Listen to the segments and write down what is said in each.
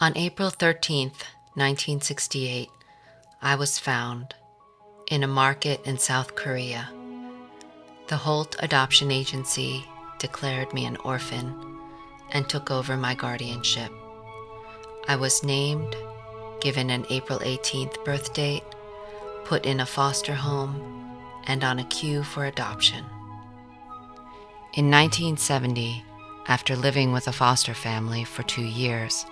On April 13th, 1968, I was found in a market in South Korea. The Holt Adoption Agency declared me an orphan and took over my guardianship. I was named, given an April 18th birth date, put in a foster home, and on a queue for adoption. In 1970, after living with a foster family for 2 years,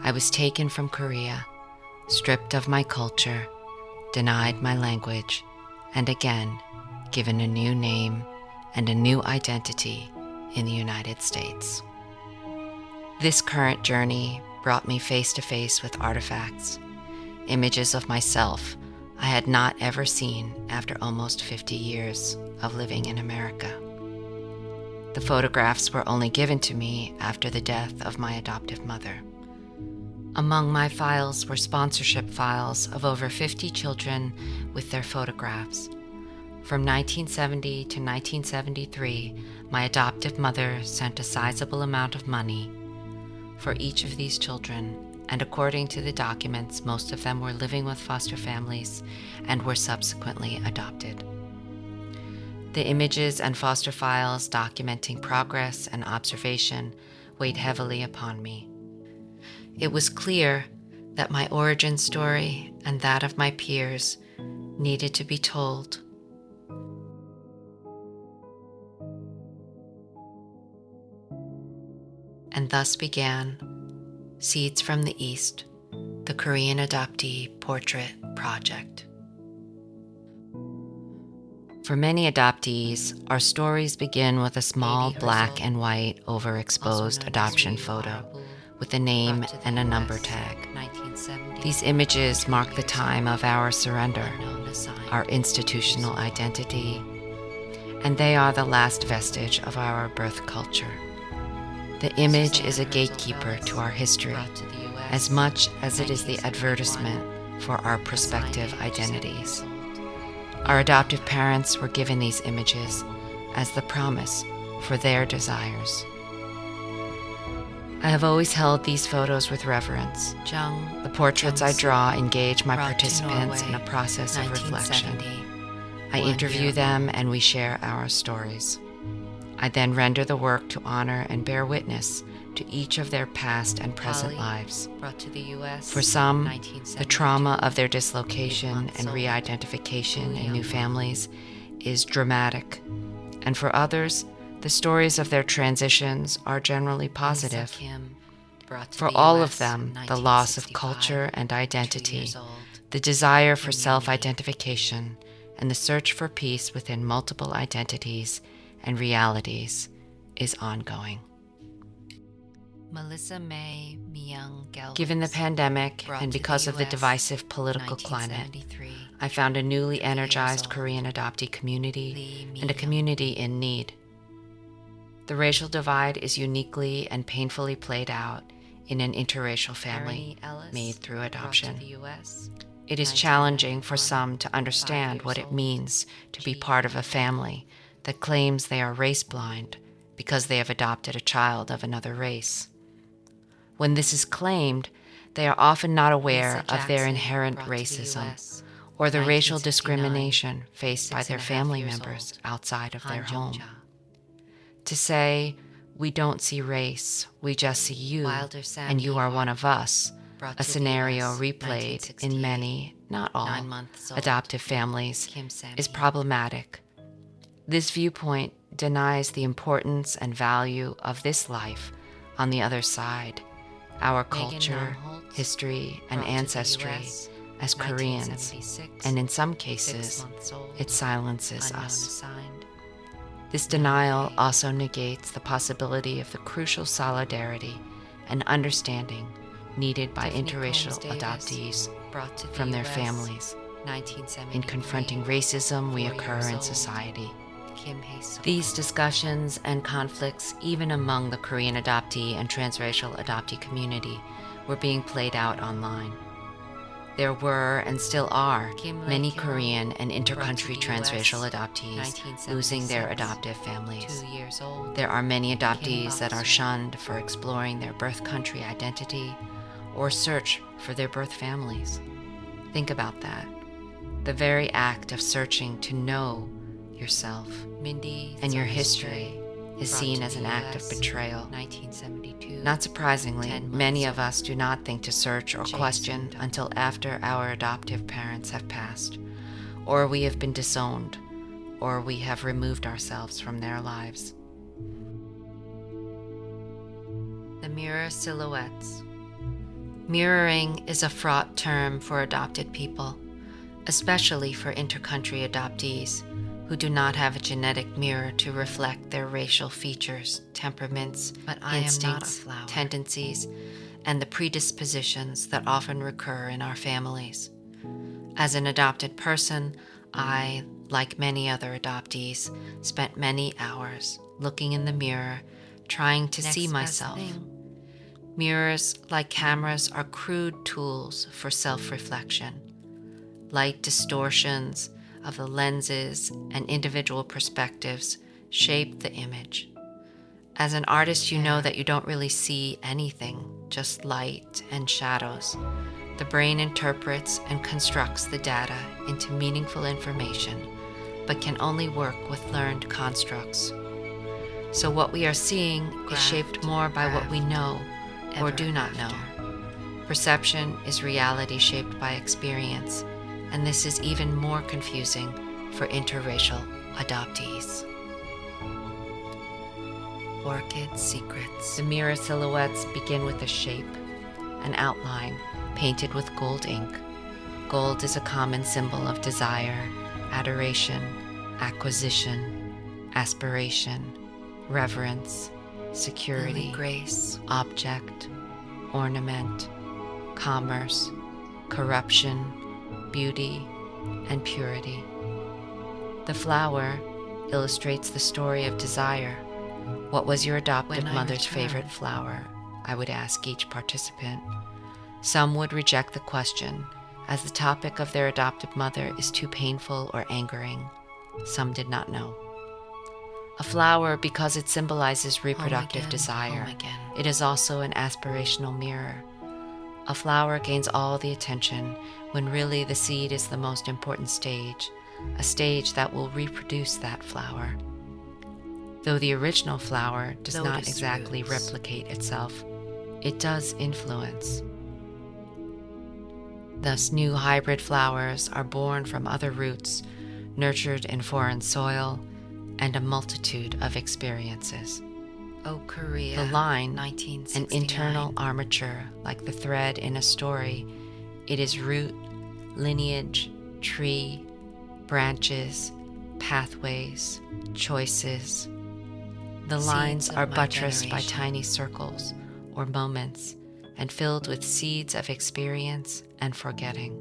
I was taken from Korea, stripped of my culture, denied my language, and again given a new name and a new identity in the United States. This current journey brought me face to face with artifacts, images of myself I had not ever seen after almost 50 years of living in America. The photographs were only given to me after the death of my adoptive mother. Among my files were sponsorship files of over 50 children with their photographs. From 1970 to 1973, my adoptive mother sent a sizable amount of money for each of these children, and according to the documents, most of them were living with foster families and were subsequently adopted. The images and foster files documenting progress and observation weighed heavily upon me. It was clear that my origin story and that of my peers needed to be told. And thus began Seeds from the East, the Korean Adoptee Portrait Project. For many adoptees, our stories begin with a small black and white overexposed adoption photo with a name and a number tag. These images mark the time of our surrender, our institutional identity, and they are the last vestige of our birth culture. The image is a gatekeeper to our history, as much as it is the advertisement for our prospective identities. Our adoptive parents were given these images as the promise for their desires. I have always held these photos with reverence. The portraits I draw engage my participants in a process of reflection. I interview them and we share our stories. I then render the work to honor and bear witness to each of their past and present lives. For some, the trauma of their dislocation and re-identification in new families is dramatic, and for others, the stories of their transitions are generally positive. For all of them, the loss of culture and identity, the desire for self-identification, and the search for peace within multiple identities and realities is ongoing. Given the pandemic and because of the divisive political climate, I found a newly energized Korean adoptee community and a community in need. The racial divide is uniquely and painfully played out in an interracial family made through adoption. It is challenging for some to understand what it means to be part of a family that claims they are race blind because they have adopted a child of another race. When this is claimed, they are often not aware of their inherent racism or the racial discrimination faced by their family members outside of their home. To say, "We don't see race, we just see you, and you are one of us," a scenario replayed in many, not all, adoptive families, is problematic. This viewpoint denies the importance and value of this life on the other side, our culture, history, and ancestry as Koreans, and in some cases, it silences us. This denial also negates the possibility of the crucial solidarity and understanding needed by interracial adoptees from their families in confronting racism we occur in society. These discussions and conflicts, even among the Korean adoptee and transracial adoptee community, were being played out online. There were, and still are, many Korean and intercountry transracial adoptees losing their adoptive families. There are many adoptees that are shunned for exploring their birth country identity or search for their birth families. Think about that. The very act of searching to know yourself and your history is seen as an act of betrayal. 1972. Not surprisingly, many of us do not think to search or question until after our adoptive parents have passed, or we have been disowned, or we have removed ourselves from their lives. The mirror silhouettes. Mirroring is a fraught term for adopted people, especially for intercountry adoptees who do not have a genetic mirror to reflect their racial features, temperaments, instincts, tendencies, and the predispositions that often recur in our families. As an adopted person, I, like many other adoptees, spent many hours looking in the mirror, trying to see myself. Mirrors, like cameras, are crude tools for self-reflection. Light distortions of the lenses and individual perspectives shape the image. As an artist, you know that you don't really see anything, just light and shadows. The brain interprets and constructs the data into meaningful information, but can only work with learned constructs. So what we are seeing is shaped more by what we know or do not know. Perception is reality shaped by experience, and this is even more confusing for interracial adoptees. Orchid secrets. The mirror silhouettes begin with a shape, an outline painted with gold ink. Gold is a common symbol of desire, adoration, acquisition, aspiration, reverence, security, grace, object, ornament, commerce, corruption, beauty, and purity. The flower illustrates the story of desire. What was your adoptive mother's favorite flower? I would ask each participant. Some would reject the question, as the topic of their adoptive mother is too painful or angering. Some did not know. A flower because it symbolizes reproductive desire. It is also an aspirational mirror. A flower gains all the attention when really the seed is the most important stage, a stage that will reproduce that flower. Though the original flower does not exactly replicate itself, it does influence. Thus, new hybrid flowers are born from other roots, nurtured in foreign soil, and a multitude of experiences. Oh, Korea. The line, an internal armature like the thread in a story. It is root, lineage, tree, branches, pathways, choices. The lines are buttressed by tiny circles or moments and filled with seeds of experience and forgetting.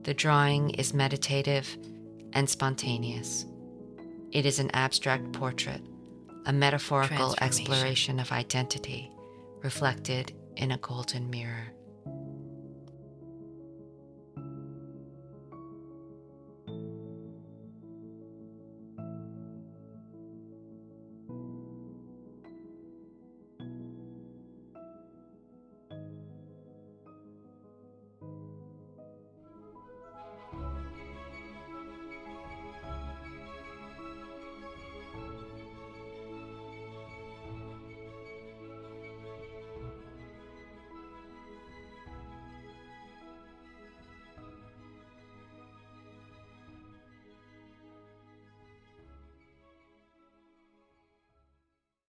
The drawing is meditative and spontaneous. It is an abstract portrait, a metaphorical exploration of identity reflected in a golden mirror.